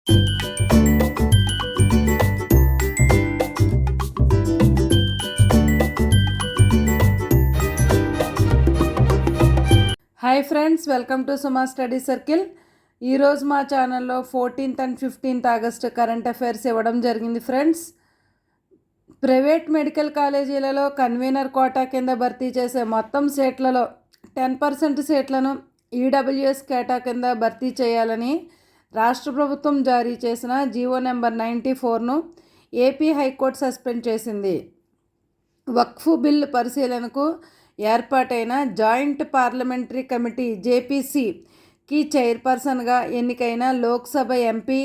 Hi friends, welcome to Suma study circle. ఈరోజు మా ఛానల్లో 14th and 15th August current affairs ఇవ్వడం జరిగింది. ఫ్రెండ్స్, ప్రైవేట్ మెడికల్ కాలేజీలలో కన్వీనర్ కోటా కింద భర్తీ చేసే మొత్తం సీట్లలో 10% సీట్లను ఈడబ్ల్యూఎస్ కేటా కింద భర్తీ చేయాలని రాష్ట్ర ప్రభుత్వం జారీ చేసిన జీవో నెంబర్ 94ను ఏపీ హైకోర్టు సస్పెండ్ చేసింది. వక్ఫ్ బిల్ పరిశీలనకు ఏర్పాటైన జాయింట్ పార్లమెంటరీ కమిటీ జేపీసీకి చైర్పర్సన్గా ఎన్నికైన లోక్సభ ఎంపీ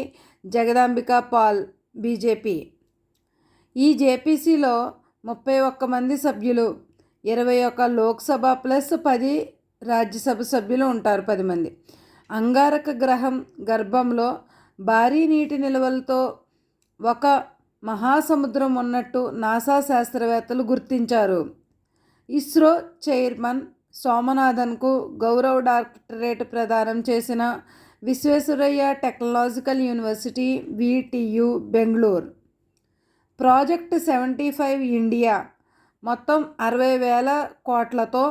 జగదాంబికా పాల్ బీజేపీ. ఈ జేపీసీలో 31 మంది సభ్యులు, 21 లోక్సభ ప్లస్ 10 రాజ్యసభ సభ్యులు ఉంటారు. 10 మంది. అంగారక గ్రహం గర్భంలో భారీ నీటి నిల్వలతో ఒక మహాసముద్రం ఉన్నట్టు నాసా శాస్త్రవేత్తలు గుర్తించారు. ఇస్రో చైర్మన్ సోమనాథన్కు గౌరవ డాక్టరేట్ ప్రదానం చేసిన Visvesvaraya technological university VTU Bengaluru. Project 75 India మొత్తం 60,000 కోట్లతో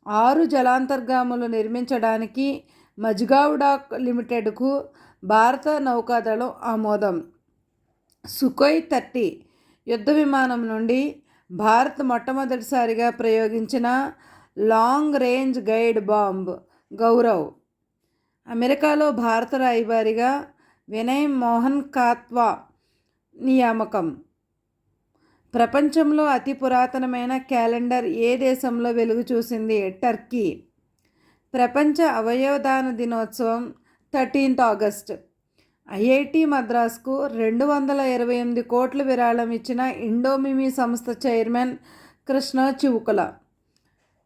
6 జలాంతర్గాములు నిర్మించడానికి మజ్గావ్ డాక్ లిమిటెడ్కు భారత నౌకాదళం ఆమోదం. సుఖోయ్ 30 యుద్ధ విమానం నుండి భారత్ మొట్టమొదటిసారిగా ప్రయోగించిన long range guide bomb Gaurav. అమెరికాలో భారత రాయబారిగా వినయ్ మోహన్ కాత్వా నియామకం. ప్రపంచంలో అతి పురాతనమైన క్యాలెండర్ ఏ దేశంలో వెలుగు చూసింది? టర్కీ. ప్రపంచ అవయవదాన దినోత్సవం 13th ఆగస్ట్. ఐఐటి మద్రాస్కు 228 కోట్లు విరాళం ఇచ్చిన ఇండోమిమి సంస్థ చైర్మన్ కృష్ణ చివుకుల.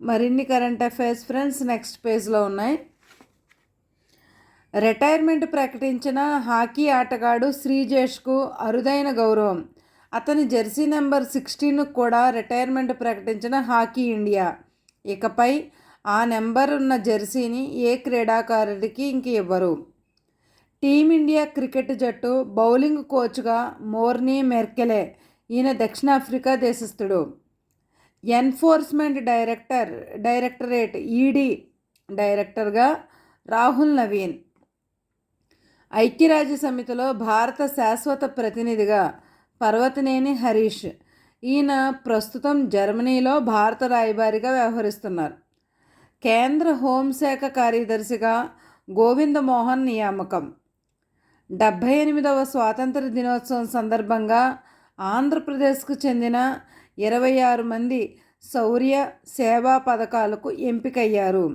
మరిన్ని కరెంట్ అఫైర్స్ ఫ్రెండ్స్ నెక్స్ట్ పేజ్లో ఉన్నాయి. రిటైర్మెంట్ ప్రకటించిన హాకీ ఆటగాడు శ్రీజేష్కు అరుదైన గౌరవం. అతని జెర్సీ నెంబర్ 16 కూడా రిటైర్మెంట్ ప్రకటించిన హాకీ ఇండియా. ఇకపై ఆ నెంబర్ ఉన్న జెర్సీని ఏ క్రీడాకారుడికి ఇంక ఇవ్వరు. టీమిండియా క్రికెట్ జట్టు బౌలింగ్ కోచ్గా మోర్నీ మెర్కెలే. ఈయన దక్షిణాఫ్రికా దేశస్థుడు. ఎన్ఫోర్స్మెంట్ డైరెక్టరేట్ ఈడీ డైరెక్టర్గా రాహుల్ నవీన్. ఐక్యరాజ్య సమితిలో భారత శాశ్వత ప్రతినిధిగా పర్వతనేని హరీష్. ఈయన ప్రస్తుతం జర్మనీలో భారత రాయబారిగా వ్యవహరిస్తున్నారు. కేంద్ర హోంశాఖ కార్యదర్శిగా గోవిందమోహన్ నియామకం. 78వ స్వాతంత్ర దినోత్సవం సందర్భంగా ఆంధ్రప్రదేశ్కు చెందిన 26 మంది శౌర్య సేవా పథకాలకు ఎంపికయ్యారు.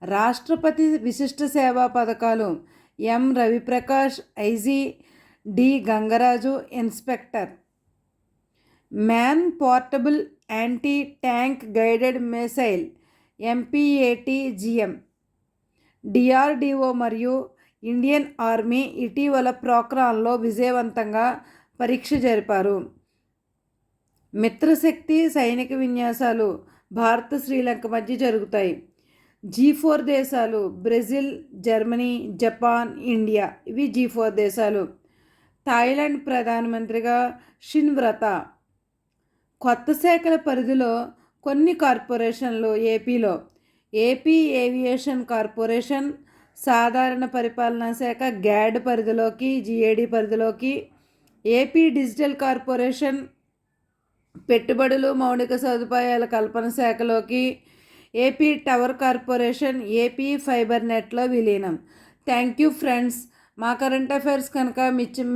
రాష్ట్రపతి విశిష్ట సేవా పథకాలు M Raviprakash IG, D Gangaraju inspector. Man portable anti tank guided missile MPATGM. DRDO మరియు ఇండియన్ ఆర్మీ ఇటీవల పోఖ్రాన్లో విజయవంతంగా పరీక్ష జరిపారు. మిత్రశక్తి సైనిక విన్యాసాలు భారత్ శ్రీలంక మధ్య జరుగుతాయి. G4 దేశాలు బ్రెజిల్, జర్మనీ, జపాన్, ఇండియా. ఇవి G4 దేశాలు. థాయిలాండ్ ప్రధానమంత్రిగా షిన్వ్రత. కొత్త శాఖల పరిధిలో కొన్ని కార్పొరేషన్లు ఏపీలో. ఏపీ ఏవియేషన్ కార్పొరేషన్ సాధారణ పరిపాలనా శాఖ గ్యాడ్ పరిధిలోకి, జీఏడీ పరిధిలోకి. ఏపీ డిజిటల్ కార్పొరేషన్ పెట్టుబడులు మౌలిక సదుపాయాల కల్పన శాఖలోకి. AP tower corporation AP fibre నెట్లో విలీనం. Thank you friends. మా కరెంట్ అఫైర్స్ కనుక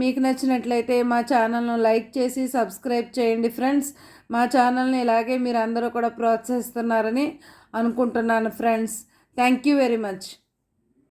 మీకు నచ్చినట్లయితే మా ఛానల్ను లైక్ చేసి సబ్స్క్రైబ్ చేయండి ఫ్రెండ్స్. మా ఛానల్ని ఇలాగే మీరు అందరూ కూడా ప్రోత్సహిస్తున్నారని అనుకుంటున్నాను friends. Thank you very much.